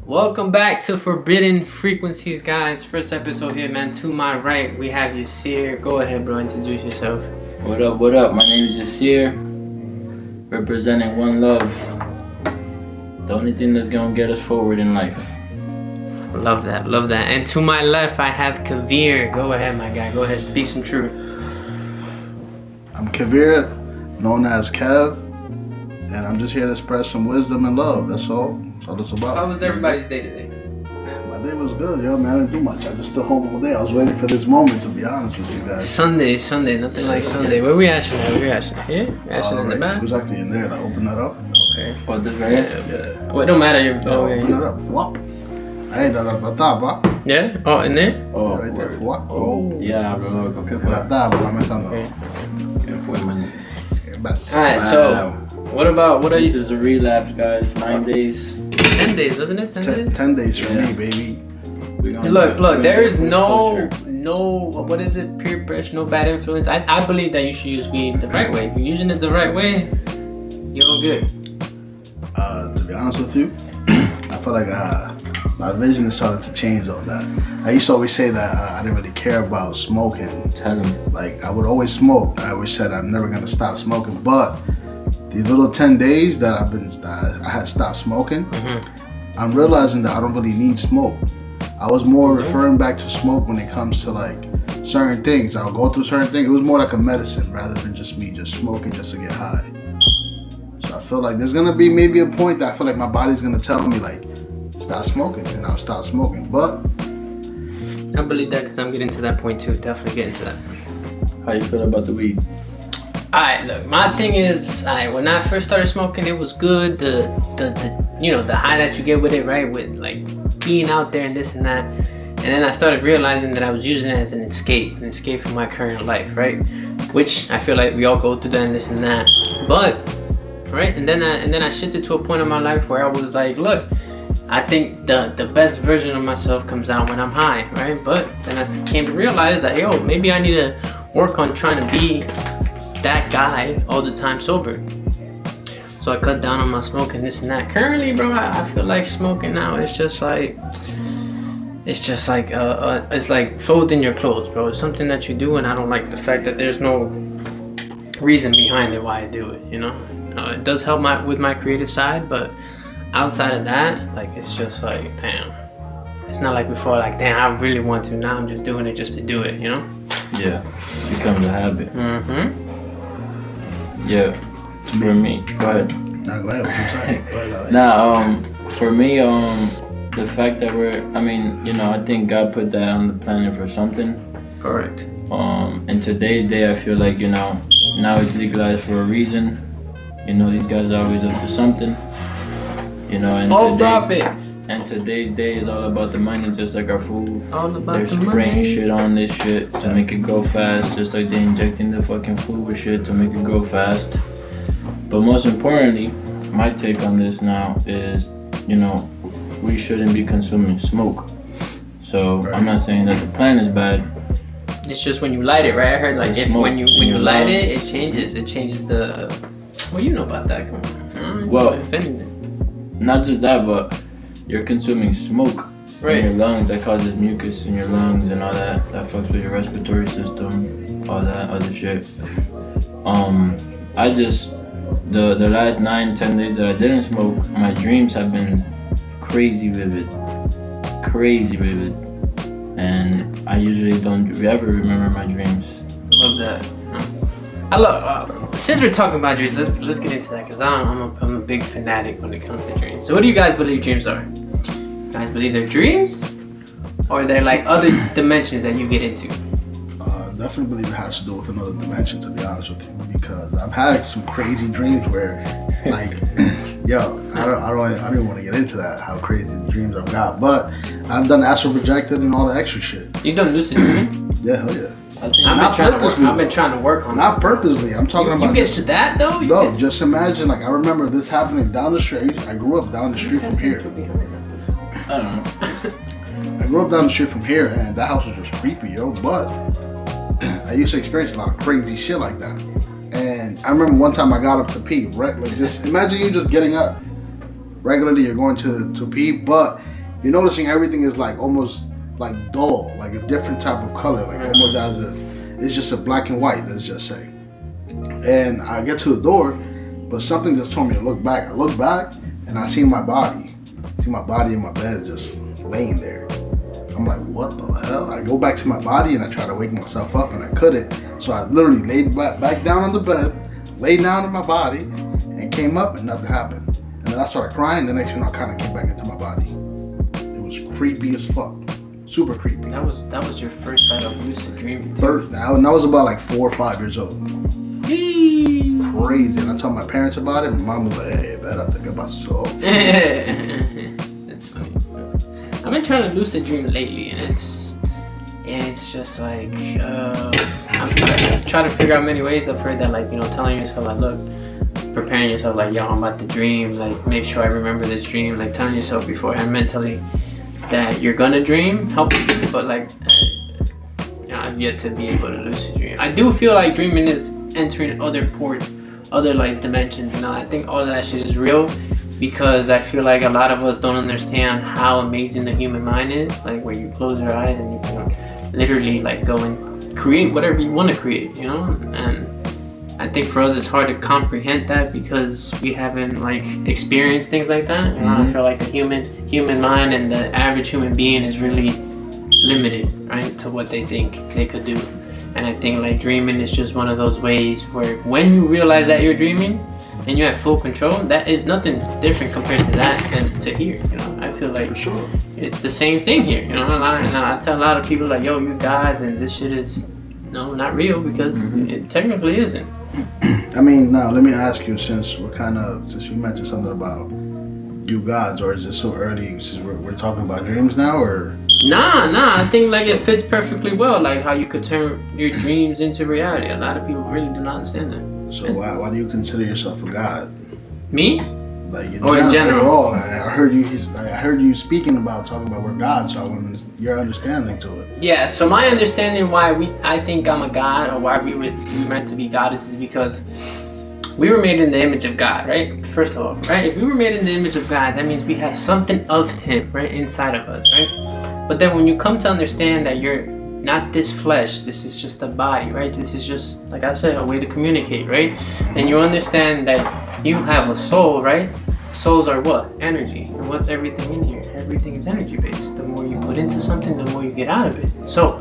Welcome back to Forbidden Frequencies, guys. First episode here, man. To my right, we have Yasir. Go ahead, bro. Introduce yourself. What up, what up? My name is Yasir, representing one love. The only thing that's gonna get us forward in life. Love that, love that. And to my left, I have Kavir. Go ahead, my guy. Go ahead, speak some truth. I'm Kavir, known as Kev, and I'm just here to spread some wisdom and love. That's all. That's all it's about. How was everybody's day today? My day was good, yo, man. I didn't do much. I just stood home all day. I was waiting for this moment, to be honest with you guys. Sunday, nothing like Sunday. Where we actually at? Where we actually at? Here? Actually in the It back? was actually in there. I opened that up. Okay. Oh, this right here? Yeah. Well, it don't matter. You're, Oh, open it up. Whop. Hey, da da da da ba. Yeah? Oh, in there? Oh, Right there. word. Whop. Oh. Yeah, bro. Da da da. I'm Okay. Alright. Alright, so, what are This you? is a relapse, guys. 9 days. 10 days, wasn't it? 10 days? 10 days for Yeah. me, baby. Look, there is no, culture. what is it, peer pressure, no bad influence. I believe that you should use weed the right way. If you're using it the right way, you're all good. To be honest with you, I feel like my vision is starting to change on that. I used to always say that I didn't really care about smoking. Tell him. Like, I would always smoke. I always said I'm never gonna stop smoking. But these little 10 days that I had stopped smoking, I'm realizing that I don't really need smoke. I was more referring back to smoke when it comes to like certain things. I'll go through certain things. It was more like a medicine rather than just me just smoking just to get high. So I feel like there's gonna be maybe a point that I feel like my body's gonna tell me like, stop smoking, and I'll stop smoking. But I believe that because I'm getting to that point too. Definitely getting to that point. How you feel about the weed? Alright, look, my thing is, when I first started smoking, it was good. The high that you get with it, right? With like being out there and this and that. And then I started realizing that I was using it as an escape from my current life, right? Which I feel like we all go through that and this and that. But, right? And then I shifted to a point in my life where I was like, look, I think the best version of myself comes out when I'm high, right? But then I came to realize that, yo, maybe I need to work on trying to be that guy all the time sober. So I cut down on my smoking, this and that. Currently, bro, I feel like smoking now it's like folding your clothes, bro. It's something that you do, and I don't like the fact that there's no reason behind it why I do it, you know? It does help with my creative side, but outside of that, like, it's just like, damn. It's not like before, like, damn, I really want to. Now I'm just doing it just to do it, you know? Yeah, it becomes a habit. Yeah, for me. Go ahead. nah, go ahead. What you saying? Go ahead. Nah, for me, the fact that I think God put that on the planet for something. Correct. In today's day, I feel like, now it's legalized for a reason. These guys are always up to something. And today's day is all about the money, just like our food. All about They're the money. spraying shit on this shit to make it grow fast, just like they're injecting the fucking food with shit to make it grow fast. But most importantly, my take on this now is, we shouldn't be consuming smoke. So Right. I'm not saying that the plant is bad. It's just when you light it, right? I heard like The if smoke when you in your light it, lungs. it changes the. Well, you know about that. Come on. Well, if anything. Not just that, but you're consuming smoke Right. in your lungs. That causes mucus in your lungs and all that. That fucks with your respiratory system, all that other shit. The last 9-10 days that I didn't smoke, my dreams have been crazy vivid, and I usually don't ever remember my dreams. Love that. I love. Since we're talking about dreams, let's get into that because I'm a big fanatic when it comes to dreams. So, what do you guys believe dreams are? You guys believe they're dreams, or they're like other dimensions that you get into? Definitely believe it has to do with another dimension, to be honest with you, because I've had some crazy dreams where, like, yo, I don't even want to get into that, how crazy the dreams I've got, but I've done astral projected and all the extra shit. You've done lucid dreaming? Yeah, hell yeah. I think I've been trying to work on Not that. purposely. I'm talking You about. get to that though? No, just imagine. Like, I remember this happening down the street. I grew up down the street from here. I don't know. I grew up down the street from here, and that house was just creepy, yo. But I used to experience a lot of crazy shit like that. And I remember one time I got up to pee, right? Like, just imagine you just getting up, regularly you're going to pee, but you're noticing everything is like almost like dull, like a different type of color, like almost as if it's just a black and white, let's just say. And I get to the door, but something just told me to look back. I look back and I see my body. See my body in my bed just laying there. I'm like, what the hell? I go back to my body and I try to wake myself up and I couldn't. So I literally laid back down on the bed, laid down in my body, and came up and nothing happened. And then I started crying. The next thing I kind of came back into my body. It was creepy as fuck. Super creepy. That was your first sight of lucid dreaming. First, I was about like 4 or 5 years old. Crazy. And I told my parents about it. And my mom was like, hey, better think about so. That's funny. I've been trying to lucid dream lately, and it's just like I've tried to figure out many ways. I've heard that, like, you know, telling yourself like, look, preparing yourself like, yo, I'm about to dream, like make sure I remember this dream, like telling yourself beforehand mentally that you're gonna dream helps you. But like, you know, I've yet to be able to lucid dream. I do feel like dreaming is entering other like dimensions, and I think all of that shit is real, because I feel like a lot of us don't understand how amazing the human mind is, like where you close your eyes and you can literally like go and create whatever you want to create, you know. And I think for us it's hard to comprehend that because we haven't like experienced things like that, you know. I feel like the human mind and the average human being is really limited, right, to what they think they could do. And I think like dreaming is just one of those ways where when you realize that you're dreaming and you have full control, that is nothing different compared to that than to here, you know. I feel like For sure. it's the same thing here, you know. I tell a lot of people like, yo, you guys, and this shit is not real, because it technically isn't. I mean, now let me ask you, since you mentioned something about you gods, or is it so early since we're talking about dreams now, or? Nah, I think like it fits perfectly well, like how you could turn your dreams into reality. A lot of people really do not understand that. So why do you consider yourself a god? Me? Like in general? Overall, I heard you speaking about talking about we're gods, so I want your understanding to it. Yeah, so my understanding why I think I'm a god, or why we meant to be goddesses, is because we were made in the image of God, right? First of all, right? If we were made in the image of God, that means we have something of Him, right, inside of us, right? But then when you come to understand that you're not this flesh, this is just a body, right? This is just, like I said, a way to communicate, right? And you understand that you have a soul, right? Souls are what? Energy. And what's everything in here? Everything is energy based. The more you put into something, the more you get out of it. So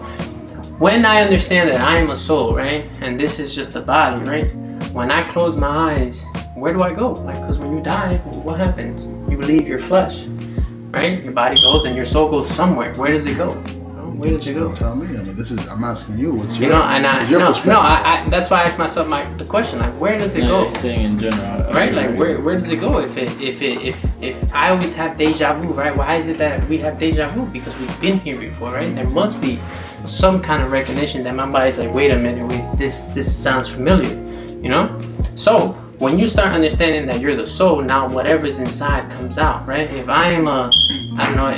when I understand that I am a soul, right, and this is just a body, right, when I close my eyes, where do I go? Like, because when you die, what happens? You leave your flesh, right? Your body goes and your soul goes somewhere. Where does it go? Where does it go? Tell me. I mean, I'm asking you. What's your, you know, and perspective? I that's why I asked myself the question, like, where does it go? Saying in general, right? Like, where does it go? If I always have deja vu, right? Why is it that we have deja vu? Because we've been here before, right? There must be some kind of recognition that my body's like, wait a minute, this sounds familiar, you know? So when you start understanding that you're the soul, now whatever's inside comes out, right? If I am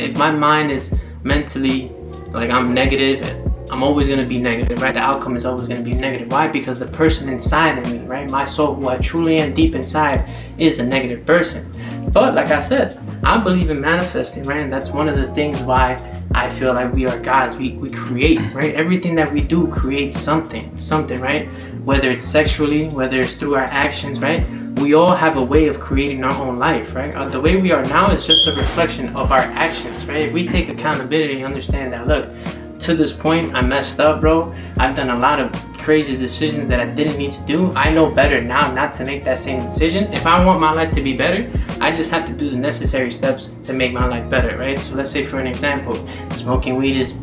if my mind is mentally like I'm negative, I'm always gonna be negative, right? The outcome is always gonna be negative. Why? Because the person inside of me, right? My soul, who I truly am deep inside, is a negative person. But like I said, I believe in manifesting, right? And that's one of the things why I feel like we are gods. We create, right? Everything that we do creates something, right? Whether it's sexually, whether it's through our actions, right? We all have a way of creating our own life, right? The way we are now is just a reflection of our actions, right? If we take accountability and understand that, look, to this point, I messed up, bro. I've done a lot of crazy decisions that I didn't need to do. I know better now not to make that same decision. If I want my life to be better, I just have to do the necessary steps to make my life better, right? So let's say, for an example, smoking weed is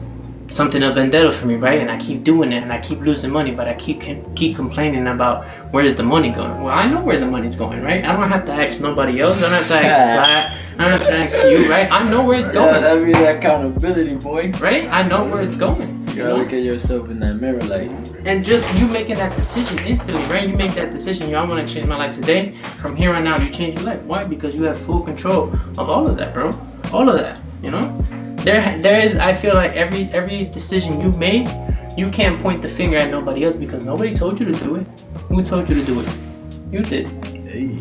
something of vendetta for me, right? And I keep doing it and I keep losing money, but I keep complaining about where's the money going. Well, I know where the money's going, right? I don't have to ask nobody else. I don't have to ask Flat. I don't have to ask you, right? I know where it's going. Yeah, that'd be the accountability, boy. Right? I know where it's going. You gotta look at yourself in that mirror, like. And just you making that decision instantly, right? You make that decision, yo, I want to change my life today. From here on out, you change your life. Why? Because you have full control of all of that, bro. All of that, you know? There is, I feel like every decision you made, you can't point the finger at nobody else because nobody told you to do it. Who told you to do it? You did. Hey.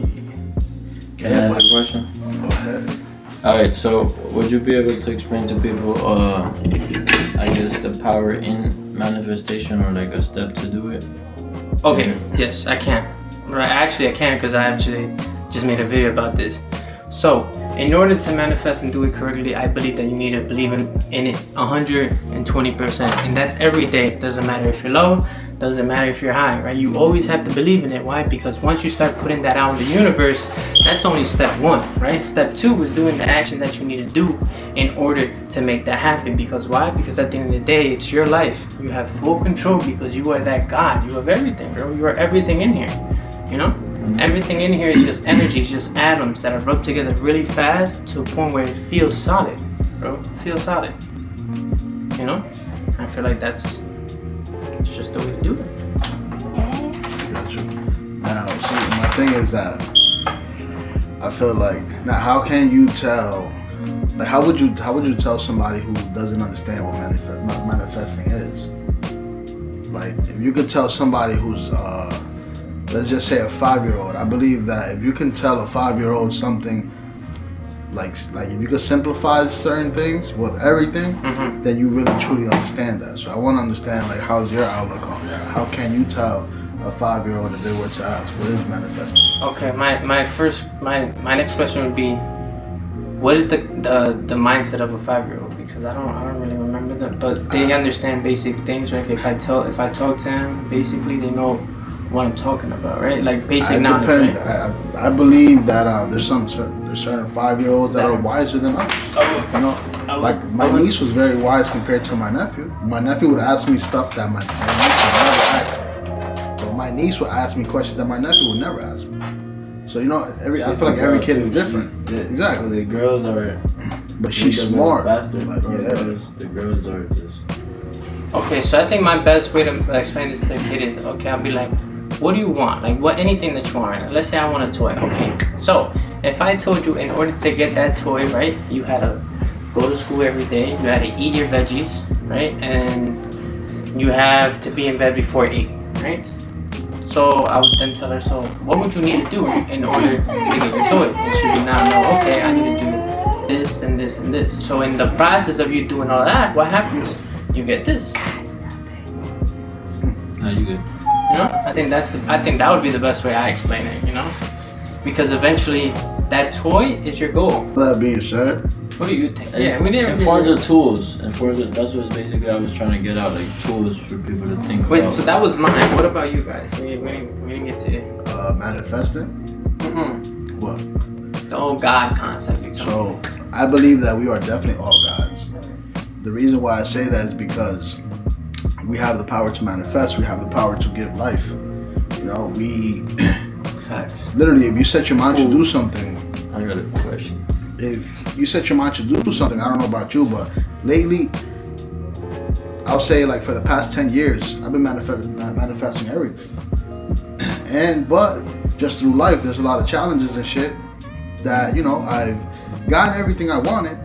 Can I have a question? Go ahead. Alright, so would you be able to explain to people, I guess, the power in manifestation or like a step to do it? Okay, yes, I can. Right, actually, I can because I actually just made a video about this. So, in order to manifest and do it correctly, I believe that you need to believe in it 120%. And that's every day. It doesn't matter if you're low, doesn't matter if you're high, right? You always have to believe in it. Why? Because once you start putting that out in the universe, that's only step one, right? Step two is doing the action that you need to do in order to make that happen. Because why? Because at the end of the day, it's your life. You have full control because you are that God. You have everything, bro. You are everything in here, you know? Everything in here is just energy, it's just atoms that are rubbed together really fast to a point where it feels solid, bro. It feels solid. You know? I feel like it's just the way to do it. Gotcha. Now, see, my thing is that I feel like now, how can you tell? Like, how would you tell somebody who doesn't understand what manifesting is? Like, if you could tell somebody who's let's just say a 5-year-old. I believe that if you can tell a 5-year-old something, like if you could simplify certain things with everything, then you really truly understand that. So I want to understand, like, how's your outlook on that? How can you tell a 5-year-old if they were to ask what is manifesting? Okay, my next question would be, what is the mindset of a 5-year-old? Because I don't really remember that, but they understand basic things, right? If I talk to them, basically they know what I'm talking about, right? Like basic knowledge. Right? I believe that there's certain 5-year-olds that are wiser than others. You know, like my niece was very wise compared to my nephew. My nephew would ask me stuff that my niece would never ask me. But my niece would ask me questions that my nephew would never ask me. So you know, I feel like every kid is different. Exactly. The girls are, but she's smart. Faster. Like, The girls are just. Okay, so I think my best way to explain this to the kid is, okay, I'll be like, what do you want? Like, anything that you want. Let's say I want a toy. Okay, so if I told you in order to get that toy, right, you had to go to school every day, you had to eat your veggies, right, and you have to be in bed before 8, right? So I would then tell her, so what would you need to do in order to get your toy? And she would now know, okay, I need to do this and this and this. So in the process of you doing all that, what happens? You get this. No, you good. You know, I think that would be the best way I explain it, you know? Because eventually that toy is your goal. That being said, what do you think? Yeah, we didn't. In forms of tools, that's what basically I was trying to get out, like tools for people to think about. Wait, so that was mine. What about you guys? We didn't get to manifesting. What? The whole God concept. So I believe that we are definitely all gods. The reason why I say that is because we have the power to manifest. We have the power to give life. You know, Facts. Literally, if you set your mind to do something. I got a question. If you set your mind to do something, I don't know about you, but lately, I'll say like for the past 10 years, I've been manifesting everything. But just through life, there's a lot of challenges and shit that, you know, I've gotten everything I wanted,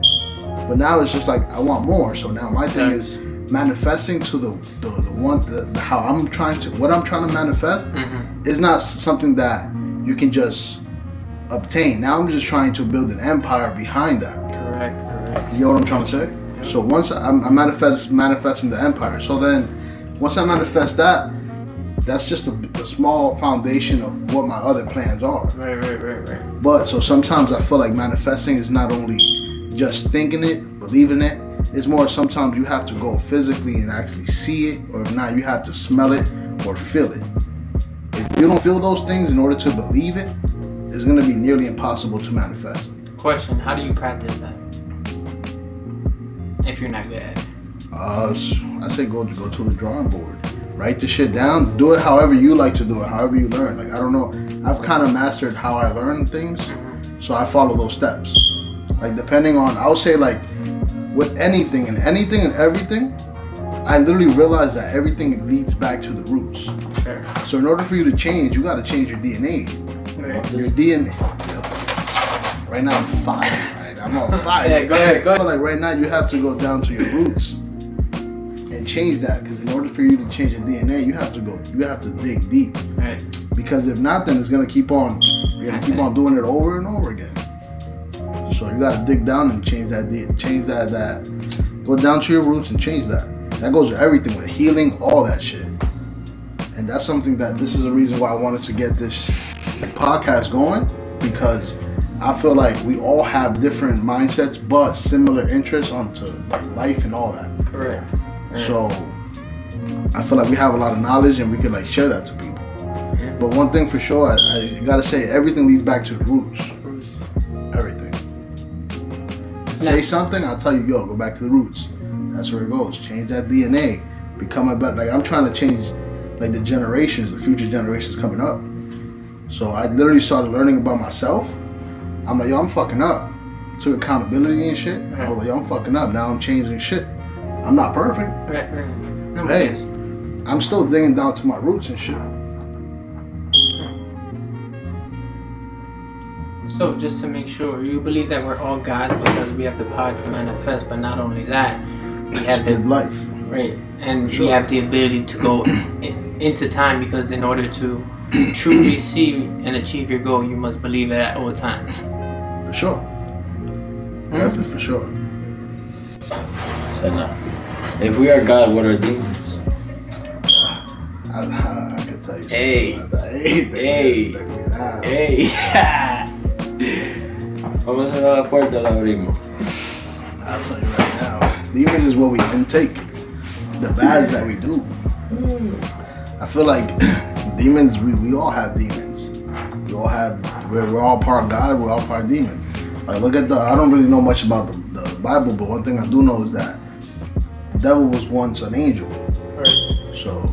but now it's just like I want more. So now my thing is manifesting to what I'm trying to manifest is not something that you can just obtain. Now I'm just trying to build an empire behind that. Correct. You know what I'm trying to say? Yep. So once I'm manifesting the empire. So then once I manifest that, that's just a small foundation of what my other plans are. Right. But so sometimes I feel like manifesting is not only just thinking it, believing it. It's more sometimes you have to go physically and actually see it, or if not, you have to smell it or feel it. If you don't feel those things in order to believe it, it's going to be nearly impossible to manifest. Question, how do you practice that if you're not good at it? I say go to the drawing board. Write the shit down. Do it however you like to do it, however you learn. Like, I don't know. I've kind of mastered how I learn things, so I follow those steps. Like, depending on, I would say, like, with anything and everything, I literally realized that everything leads back to the roots. Fair. So in order for you to change, you got to change your DNA. Right. Your DNA. Right now I'm fire. Right? I'm on fire. Yeah, go ahead. But like right now, you have to go down to your roots and and change that. Because in order for you to change your DNA, you have to dig deep. Right. Because if not, then it's gonna keep on. You're gonna keep on doing it over and over again. So you gotta dig down and change that. Go down to your roots and change that. That goes with everything, with healing, all that shit. And that's something that this is the reason why I wanted to get this podcast going, because I feel like we all have different mindsets but similar interests onto life and all that. Correct. So I feel like we have a lot of knowledge and we can like share that to people. Yeah. But one thing for sure, I gotta say, everything leads back to the roots. Everything. Say something, I'll tell you, yo, go back to the roots. That's where it goes. Change that DNA. Become a better. Like, I'm trying to change like the generations, the future generations coming up. So I literally started learning about myself. I'm like, yo, I'm fucking up. Took accountability and shit. I was like, yo, I'm fucking up. Now I'm changing shit. I'm not perfect. Right. No, Hey, I'm still digging down to my roots and shit. So just to make sure, you believe that we're all gods because we have the power to manifest, but not only that, we have the life. Right, and Sure. we have the ability to go into time, because in order to truly see and achieve your goal, you must believe it at all times. For sure. Definitely, for sure. So now, if we are God, what are demons? I can tell you. Hey. Hey. Vamos a cerrar la puerta, la abrimos. I'll tell you right now. Demons is what we intake. The bads that we do. I feel like demons, we all have demons. We're all part God, we're all part demons. Like, look at I don't really know much about the Bible, but one thing I do know is that the devil was once an angel. Right. So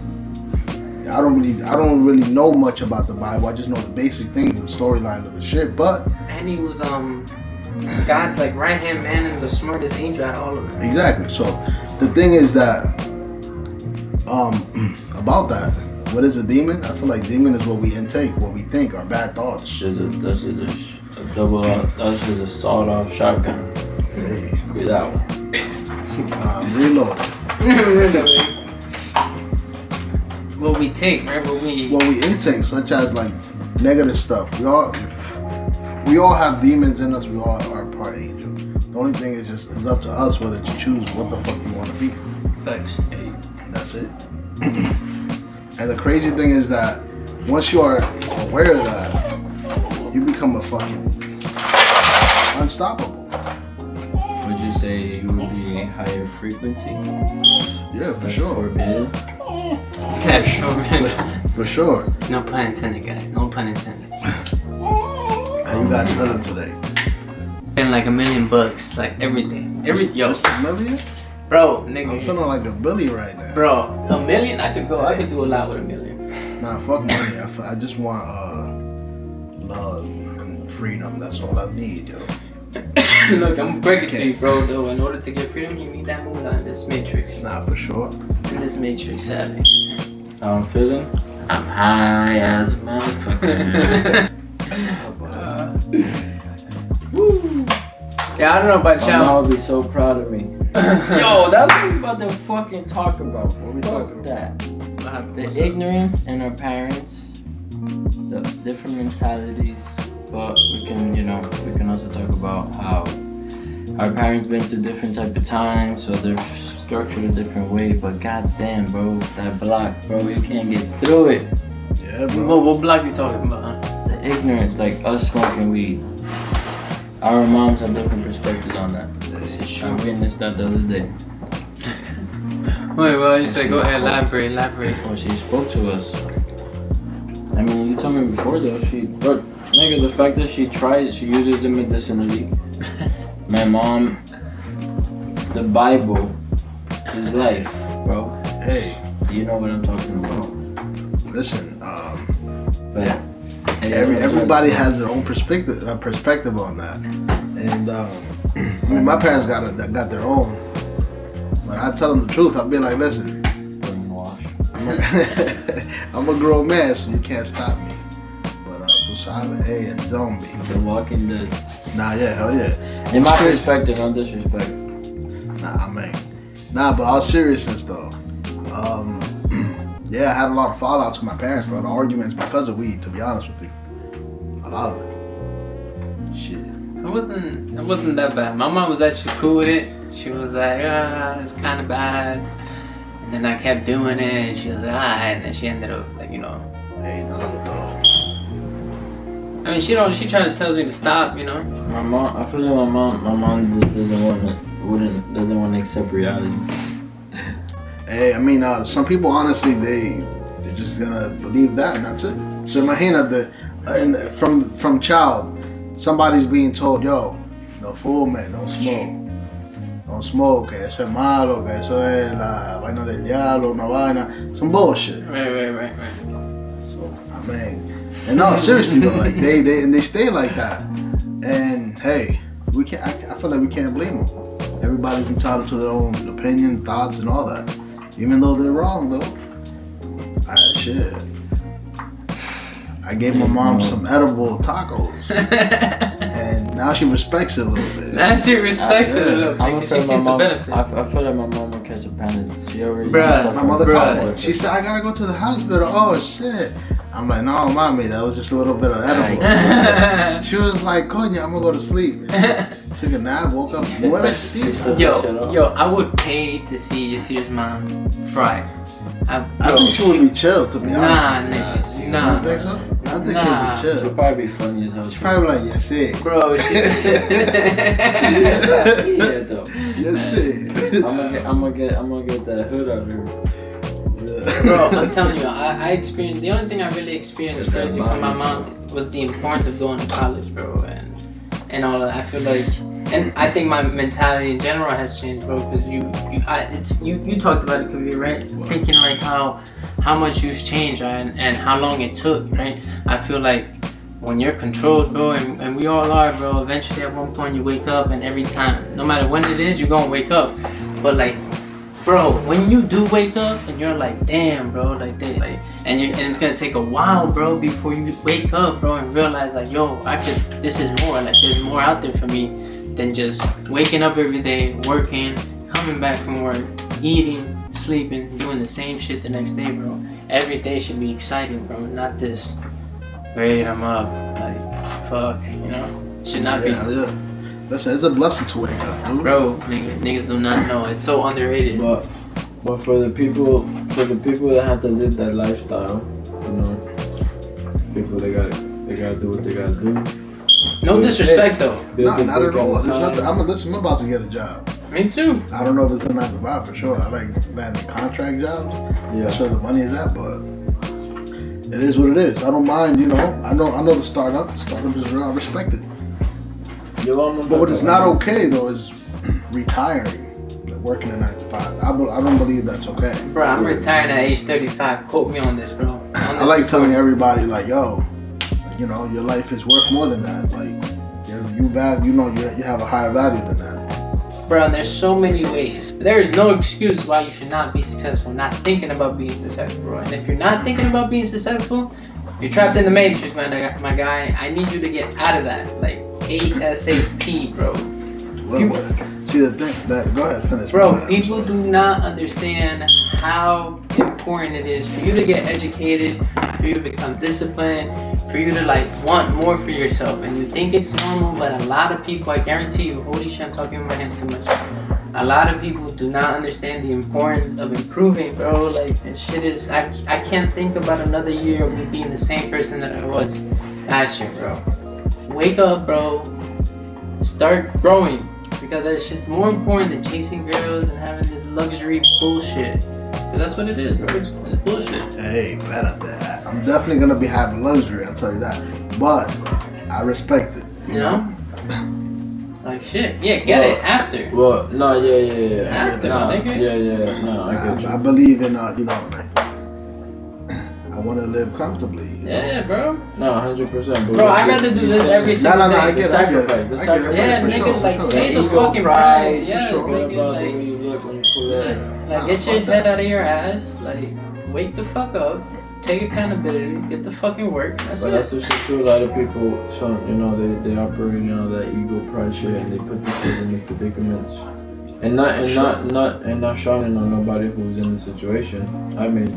I don't really know much about the Bible. I just know the basic things, the storyline of the shit. But And he was God's like right hand man and the smartest angel out of all of them. exactly. So the thing is that about that, what is a demon? I feel like demon is what we intake, what we think, our bad thoughts. This is a double. This is a sawed-off shotgun. Hey, Cuidado. reload. What we take, right? What we intake, such as like negative stuff. We all have demons in us. We all are part angel. The only thing is just it's up to us whether to choose what the fuck you want to be. Thanks. That's it. And the crazy thing is that once you are aware of that, you become a fucking unstoppable. Would you say you would be a higher frequency? Yeah, for sure. Forbid. That's so good. For sure. No pun intended, guys. No pun intended. How you guys feeling today? Been like $1 million, like everything. Just $1 million? Bro, nigga. I'm feeling like a Billy right now. Bro, $1 million, I could do a lot with $1 million. Nah, fuck money. I just want love and freedom. That's all I need, yo. Look, I'm gonna break it to you, bro. Though, in order to get freedom, you need that moolah in this matrix. Nah, for sure. In this matrix, sadly. How I'm feeling? I'm high as a motherfucker. Woo. Yeah, I don't know about My y'all. mom would be so proud of me. Yo, that's what we about to fucking talk about. What we Fuck talking that. The What's ignorance in our parents, the different mentalities, but we can also talk about how our parents been through different type of times, so they're structured a different way. But goddamn, bro, that block, bro, you can't get through it. Yeah, bro. What block you talking about? Huh? The ignorance, like us smoking weed. Our moms have different perspectives on that. This is I true. witnessed that the other day. Wait, well, you said go ahead, elaborate. When she spoke to us. I mean, you told me before though, nigga, the fact that she uses it medicinally. My mom, the Bible is life, bro. Hey, You know what I'm talking about. listen. But Everybody has their own perspective on that, and I mean, my parents got their own. But I tell them the truth. I'll be like, listen, brainwash. I'm a grown man, so you can't stop me. But to silent, hey, it's zombie. The Walking Dead. Nah, yeah, hell yeah. In my It's crazy. perspective, no disrespect. Nah, man. Nah, but all seriousness though, Yeah, I had a lot of fallouts with my parents, a lot of arguments because of weed, to be honest with you. A lot of it. Shit. It wasn't that bad. My mom was actually cool with it. She was like, it's kind of bad. And then I kept doing it, and she was like, alright. And then she ended up, like, Hey, no, I mean, she tried to tell me to stop, My mom, I feel like my mom doesn't want to accept reality. Hey, I mean, some people honestly they're just gonna believe that and that's it. So imagine from child, somebody's being told, yo, no fume, don't smoke, que eso es malo, que eso es la vaina del diablo, una vaina, some bullshit. Right. So I mean, and no, seriously though, like they stay like that, and hey, we can't. I feel like we can't blame them. Everybody's entitled to their own opinion, thoughts, and all that. Even though they're wrong, though. Shit. I gave my mom some edible tacos, and now she respects it a little bit. Now she respects it a little bit because she sees the benefit. I feel like my mom will catch a panic. She already. My mother called me. She said, "I gotta go to the hospital." Oh shit. I'm like, no, mommy, that was just a little bit of edible. She was like, Coño, I'm gonna go to sleep. Took a nap, woke up, Yo, I would pay to see Yasir's mom fry. I think she would be chill, to be honest. Nah, nigga. Nah. I think so? I think she would be chill. She'll probably be funny as hell. She's probably like, yes, it. Bro, she... Yeah, though. Yes, it. I'm gonna get that hood out of her. Bro, I'm telling you, I experienced, the only thing I really experienced crazy from my mom was the importance of going to college, bro, and all that. I feel like, and I think my mentality in general has changed, bro, because you talked about it, Kavir, right? Thinking like how much you've changed, right? And how long it took, right? I feel like when you're controlled, bro, and we all are, bro, eventually at one point you wake up, and every time, no matter when it is, you're gonna wake up, but like, bro, when you do wake up and you're like, damn, bro, and it's gonna take a while, bro, before you wake up, bro, and realize like, yo, this is more, like there's more out there for me than just waking up every day, working, coming back from work, eating, sleeping, doing the same shit the next day, bro. Every day should be exciting, bro, not this, great, I'm up, like, fuck, should not be. Yeah. Listen, it's a blessing to wake up, dude. Bro, niggas do not know. It's so underrated. But for the people that have to live that lifestyle, people they gotta do what they gotta do. No disrespect though. Nah, not at all. I'm about to get a job. Me too. I don't know if it's a 9 to 5 for sure. I like landing contract jobs. Yeah. That's where the money is at, but it is what it is. I don't mind, I know the startup. The startup is real. I respect it. But what is not okay though is retiring, like working a 9 to 5. I don't believe that's okay. Bro, I'm retiring at age 35. Quote me on this, bro. I like telling everybody like, yo, your life is worth more than that. Like, you have a higher value than that. Bro, and there's so many ways. There is no excuse why you should not be successful. Not thinking about being successful, bro. And if you're not thinking about being successful, you're trapped in the matrix, my guy. I need you to get out of that. Like, ASAP, bro. See the thing that go ahead, finish. Bro, people do not understand how important it is for you to get educated, for you to become disciplined, for you to like want more for yourself. And you think it's normal, but a lot of people, I guarantee you, holy shit, I'm talking with my hands too much. A lot of people do not understand the importance of improving, bro. Like, this shit is, I can't think about another year of me being the same person that I was last year, bro. Wake up, bro. Start growing. Because that shit's more important than chasing girls and having this luxury bullshit. Because that's what it is, bro. It's bullshit. Hey, bad at that. I'm definitely gonna be having luxury, I'll tell you that. But I respect it. Like shit. Yeah, get it after. Well, no, yeah. After, nigga. Yeah. No, I believe in like I want to live comfortably. Yeah, bro. No, 100%. Bro, I'd rather do this every single day. No, I get it. The sacrifice. Yeah, niggas like pay the fucking price. Yes, nigga, like get your head out of your ass. Like, wake the fuck up. Take accountability. Get the fucking work. That's But that's the shit too. A lot of people, they operate, that ego pride shit, and they put themselves in these predicaments And not shining on nobody who's in the situation. I made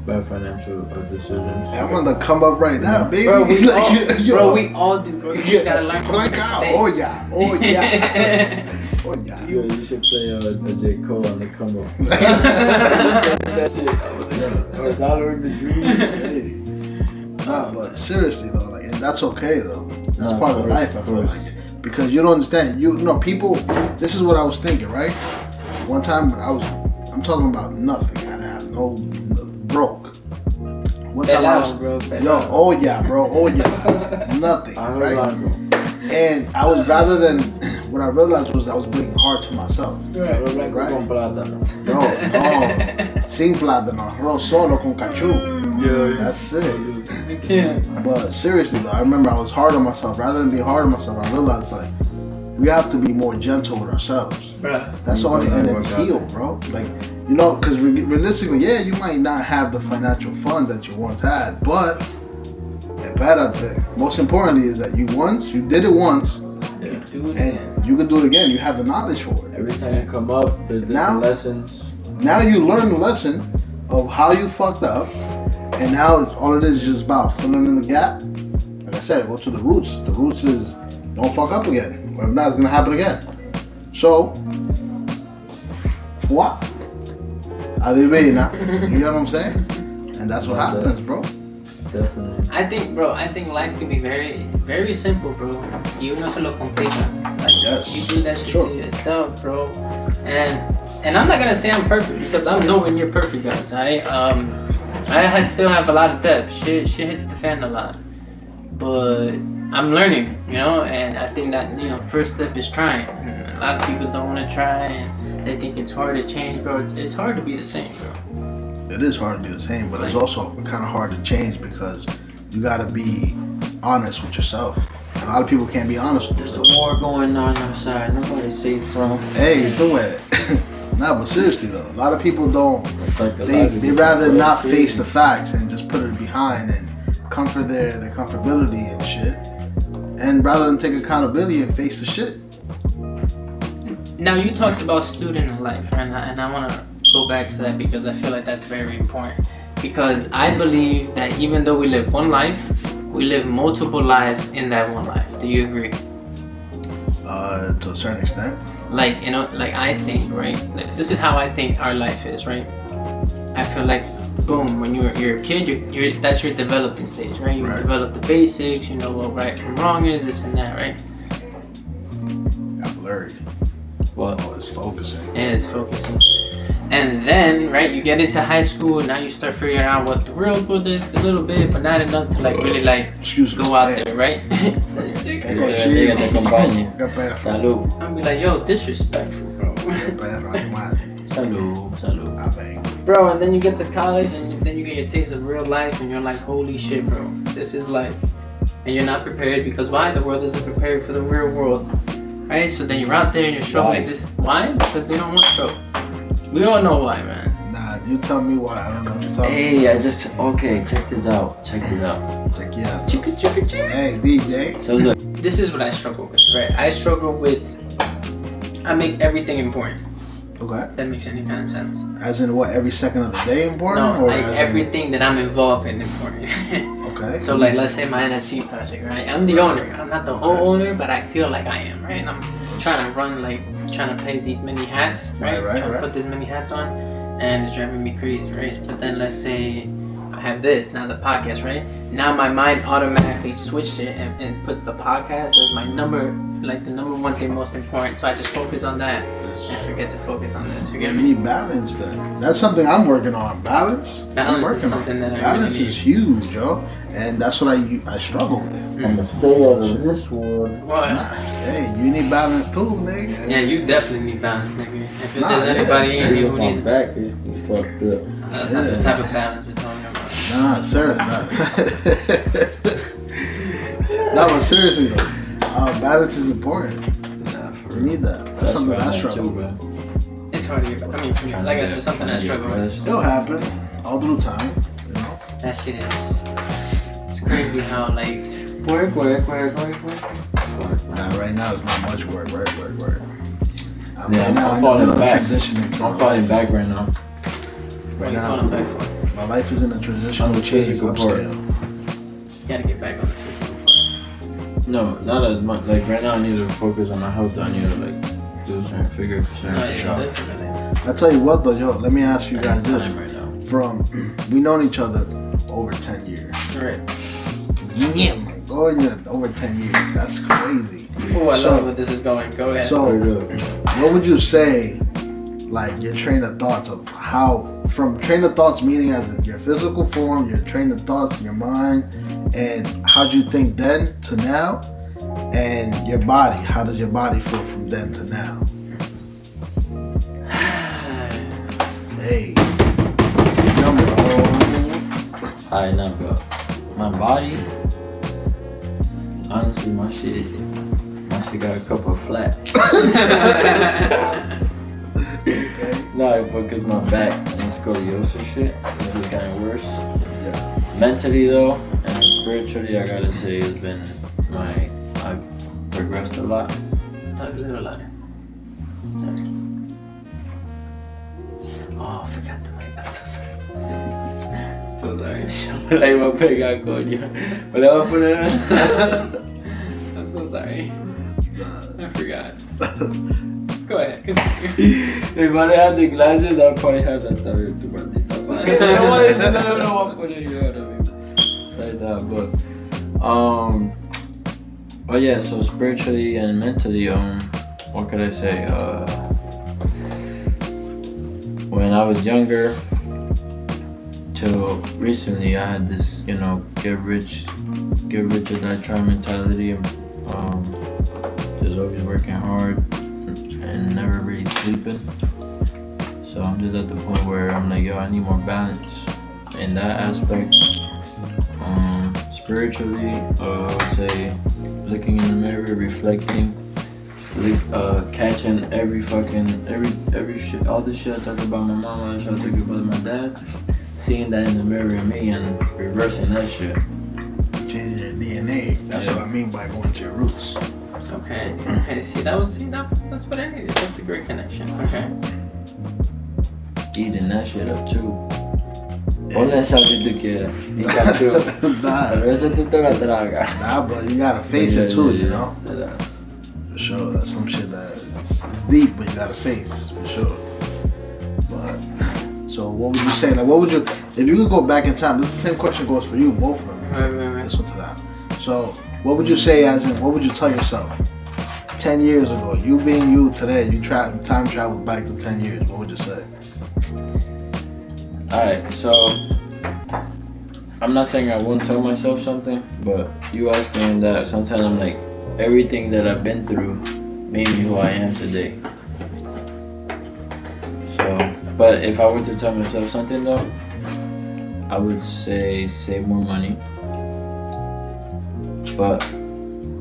bad financial decisions. I'm on the come up right now, baby. Bro, we like, all do, bro. You just gotta learn from your mistakes. Oh yeah. Oh yeah. Yo, you should play a J. Cole on the come up. That shit. Or $1 in the dream. Nah, but seriously though, like, and that's okay though. That's part of life. I feel like. Because you don't understand, you know, people. This is what I was thinking, right? One time I'm talking about nothing. I have no broke. One time I was, oh yeah, nothing, right? And I was what I realized was I was being hard to myself. Right? No, sin plátano, arroz solo con cachú. Yeah, that's it. But seriously though, I remember I was hard on myself. Rather than be hard on myself, I realized like we have to be more gentle with ourselves. Bruh. That's all, and then heal, bro. Like, you know, because realistically, yeah, you might not have the financial funds that you once had, but better thing. Most importantly is that you did it once. Yeah. And you can do it again. You have the knowledge for it. Every time you come up, there's different lessons. Now you learn the lesson of how you fucked up, and now all it is just about filling in the gap. Like I said, go to the roots. The roots is don't fuck up again. If not, it's gonna happen again. So, what? Adivina. You know what I'm saying? And that's what happens, bro. Definitely. I think life can be very, very simple, bro. You no se lo complica. Like, yes. You do that shit to yourself, bro. And I'm not gonna say I'm perfect because I'm nowhere near perfect, guys. I still have a lot of debt. Shit hits the fan a lot. But I'm learning, you know, and I think that, you know, first step is trying. And a lot of people don't want to try, and they think it's hard to change, bro. It's hard to be the same, bro. It is hard to be the same, but it's also kind of hard to change because you got to be honest with yourself. A lot of people can't be honest with There's themselves. a war going on outside. Nobody's safe from. Hey, do it. Nah, but seriously though, a lot of people don't. They rather not face the facts and just put it behind and comfort their comfortability and shit, and rather than take accountability and face the shit. Now you talked about student life, and I want to go back to that because I feel like that's very important. Because I believe that even though we live one life, we live multiple lives in that one life. Do you agree? To a certain extent. Like, you know, like I think, right? Like, this is how I think our life is, right? I feel like, boom, when you're a kid, that's your developing stage, right? You develop the basics, you know what right from wrong is, this and that, right? Got blurred. What? Oh, it's focusing. Yeah, it's focusing. And then, right, you get into high school, now you start figuring out what the real world is a little bit, but not enough to like really like go out there, right? Salud. I'm be like, yo, disrespectful, bro. Salud. Bro, and then you get to college and then you get your taste of real life and you're like, holy shit, bro, this is life. And you're not prepared because why? The world isn't prepared for the real world, right? So then you're out there and you're struggling with this. Why? Because they don't want, bro. We all know why, man. Nah, you tell me why. I don't know what you're talking about. Hey, check this out. Check yeah. Chicka. Hey, DJ. So look. This is what I struggle with, right? I make everything important. Okay. If that makes any kind of sense. As in what, every second of the day important? No, like everything that I'm involved in important. Okay. So like, let's say my NFT project, right? I'm the owner. I'm not the whole owner, but I feel like I am, right? And I'm trying to play these many hats, right? Trying to put these many hats on, and it's driving me crazy, right? But then let's say I have this, now the podcast, right? Now my mind automatically switched it and puts the podcast as my number one thing most important. So I just focus on that and forget to focus on this. You get me? You need balance then. That's something I'm working on. Balance is something that I balance really need. is huge, yo. And that's what I struggle with. I'm gonna stay out of this one. What? Hey, you need balance too, nigga. Yeah, you definitely need balance, nigga. If there's anybody in here who needs back, he's fucked up. That's not the type of balance we're talking about. Nah, sir. No, but seriously though, balance is important. We need that. That's something I struggle with. It's hard to get. I mean, for me, like I said, something I struggle with. It'll happen all through time, you know. That shit is. It's crazy how like work. Nah, right now it's not much work. I'm I'm falling back. Transitioning to I'm falling back right now. Right you now, falling back for? my life is in a transitional On the change. physical part. You gotta get back on the physical part. No, not as much. Like right now, I need to focus on my health. I need to like do some figure percent. No, yeah, definitely. I tell you what though, yo, let me ask you guys this. Right now. We known each other over 10 years. Right. Yeah, man. Over 10 years. That's crazy. Oh, I love where this is going. Go ahead. So, what would you say, like, your train of thoughts of how, from train of thoughts meaning as in your physical form, your train of thoughts, your mind, and how'd you think then to now, and your body, how does your body feel from then to now? Hey, Alright, now, bro. My body, honestly, my shit got a couple of flats. Okay. No, because my back and scoliosis shit is getting worse. Yeah. Mentally though, and spiritually, I gotta say it's been I've progressed a lot. Talk a little louder. Sorry. Oh, I forgot the mic. I'm so sorry. So sorry. Like my peg got coño. But I put it in. I'm so sorry. I forgot. Go ahead, continue. If I had the glasses, I'd probably have that también, tu maldita madre. No voy a poner yo ahora mismo. Say that, but yeah, so spiritually and mentally, what could I say? When I was younger, till recently, I had this, get rich or die trying mentality. Just always working hard and never really sleeping. So I'm just at the point where I'm like, yo, I need more balance in that aspect. Spiritually, I would say looking in the mirror, reflecting, catching every shit, all the shit I talk about my mama, all the shit I talk about my dad, seeing that in the mirror in me and reversing that shit. Changing your DNA. That's what I mean by going to your roots. Okay. That's what I needed. That's a great connection. Okay. Eating that shit up too. Ponle esa si tú quieres. Y cacho. Pero eso tú te la tragas. Nah, but you gotta face it too, you know? For sure. That's some shit that is deep, but you gotta face, for sure. But, so what would you say? Like, what would you, if you could go back in time, this is the same question goes for you, both of them. Right. This one to that. So, what would you say as in, what would you tell yourself 10 years ago? You being you today, you time travel back to 10 years, what would you say? Alright, so I'm not saying I won't tell myself something, but you asking that sometimes I'm like, everything that I've been through made me who I am today. So, but if I were to tell myself something though, I would say save more money. But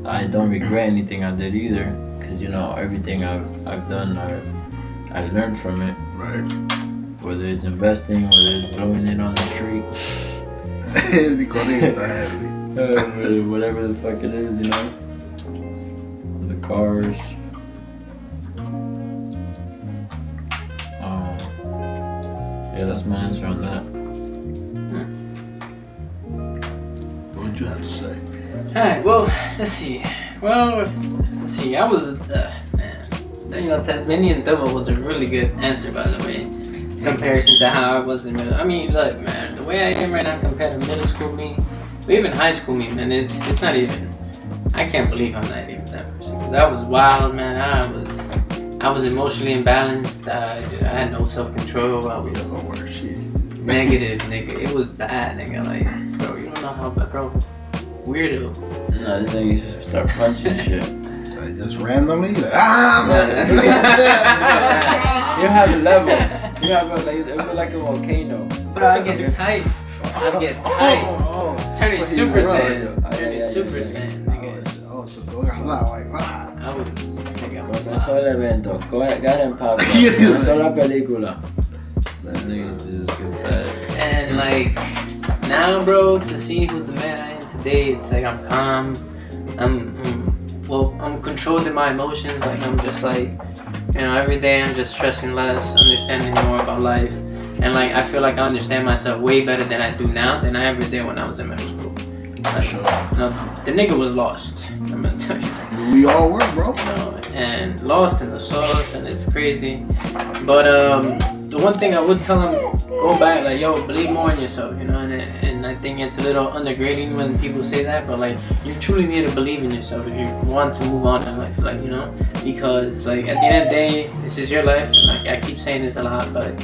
I don't regret anything I did either, because everything I've done, I learned from it. Right. Whether it's investing, whether it's blowing it on the street, whatever the fuck it is, the cars. Yeah, that's my answer on that. What would you have to say? Alright, well, let's see. I was, man, Tasmanian Devil was a really good answer, by the way, in comparison to how I was in middle. I mean, look, man, the way I am right now compared to middle school me, or even high school me, man, it's not even, I can't believe I'm not even that person, because I was wild, man. I was emotionally imbalanced. I had no self-control. I was negative, nigga. It was bad, nigga. Like, bro, you don't know how bad, bro. Weirdo. No, this thing used to start punching shit. Like just randomly? Like, You have a level. You have it was like a volcano. But I get tight. Turn it Super Saiyan. Turn it Super Saiyan, nigga. Oh, so tú agarrado, like, I was, nigga. Comenzó el evento. Garen Pablo. Comenzó la película. That nigga's just good bad. And like, now, bro, to see who the man I am today, it's like I'm calm. I'm controlled in my emotions. Like I'm just like, You know, every day I'm just stressing less, understanding more about life, and like I feel like I understand myself way better than I do now than I ever did when I was in middle school. Like, Sure. You know, the nigga was lost. I'm gonna tell you. We all were, bro. You know, and lost in the sauce, and it's crazy. But the one thing I would tell him, go back, like, yo, believe more in yourself, you know. And I think it's a little undergrading when people say that, but like, you truly need to believe in yourself if you want to move on in life, like, you know, because like at the end of the day, this is your life, and like I keep saying this a lot, but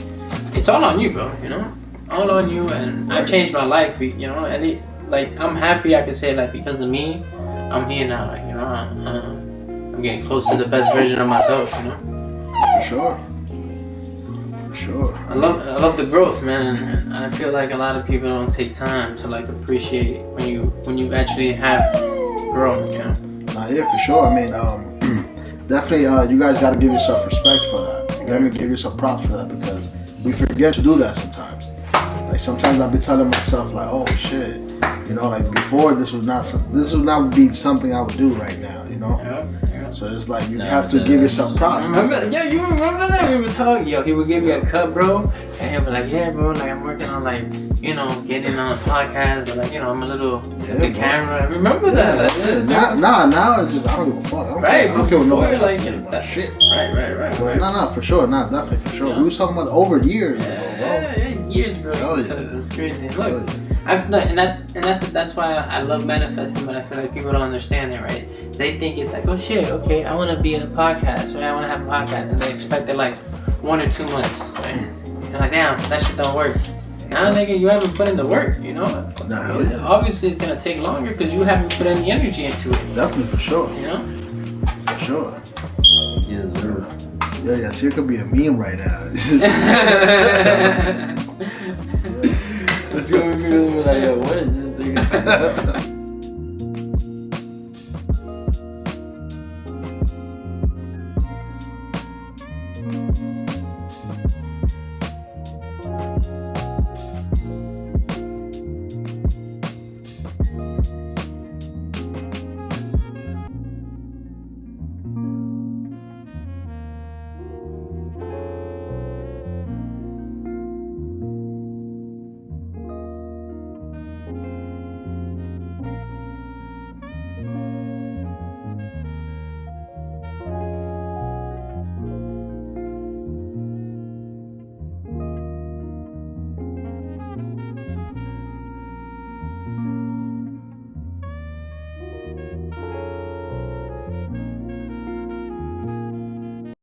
it's all on you, bro. You know, all on you. And I've changed my life, you know, and like I'm happy I can say like because of me, I'm here now. Like, you know, I'm getting close to the best version of myself. You know. For sure. For sure. I love the growth, man, and I feel like a lot of people don't take time to like appreciate when you actually have grown. You know. Nah, yeah, for sure. I mean, definitely, you guys got to give yourself respect for that. You got to give yourself props for that because we forget to do that sometimes. Like sometimes I'll be telling myself like, oh shit, you know, like before this would not be something I would do right now, you know. Yeah. So it's like you have to give yourself props. Remember? Yeah, you remember that we were talking. Yo, he would give me a cut, bro, and he'll be like, yeah, bro, like I'm working on like, you know, getting on a podcast, but like, you know, I'm a little the camera. Remember that? Yeah. Now it's just I don't give a fuck. I don't care what nobody else says about shit. Right. No, for sure, definitely for sure. Yeah. We was talking about over years ago, bro. Yeah, years, bro. Oh, yeah. That's crazy. Look, that's why I love manifesting, but I feel like people don't understand it, right? They think it's like, oh shit, okay, I want to be a podcast, right? I want to have a podcast, and they expect it like 1 or 2 months, right? They're like, damn, that shit don't work. Now, nigga, you haven't put in the work, you know? Obviously, it's gonna take longer because you haven't put any energy into it. Definitely, for sure. You know? For sure. Yes, sir. Yeah, so it could be a meme right now. It's gonna be like, yo, what is this thing?